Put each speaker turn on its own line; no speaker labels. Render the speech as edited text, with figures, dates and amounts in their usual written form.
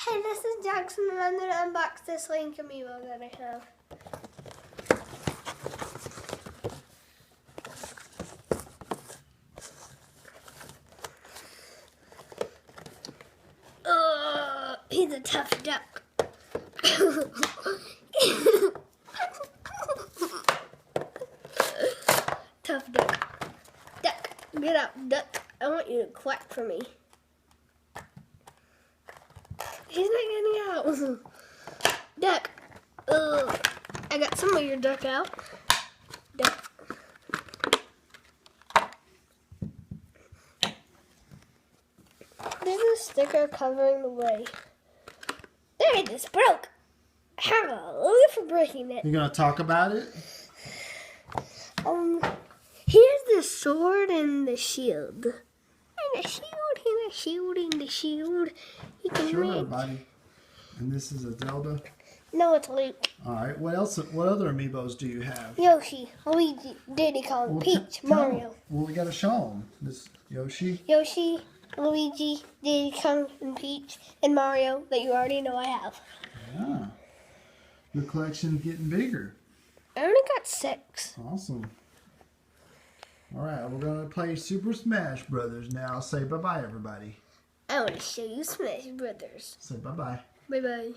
Hey, this is Jackson, and I'm going to unbox this Link Amiibo that I have. He's a tough duck. Tough duck. Duck, get up, duck. I want you to quack for me. He's not getting out. Duck. I got some of your duck out. Duck. There's a sticker covering the way. There, it just broke. Hallelujah for breaking it.
You gonna talk about it?
Here's the sword and the shield. And the shield, and the shield. You can
Sure,
read.
buddy. And this is a Zelda.
No, it's Luke.
All right. What else? What other amiibos do you have?
Yoshi, Luigi, Diddy Kong,
Well,
Peach,
tell
Mario.
'em. Well, we gotta show them. This Yoshi.
Yoshi, Luigi, Diddy Kong, and Peach, and Mario that you already know I have.
Yeah. Your collection's getting bigger.
I only got 6.
Awesome. All right, we're gonna play Super Smash Brothers now. Say bye bye, everybody.
I want to show you Smash Brothers.
Say bye bye.
Bye bye.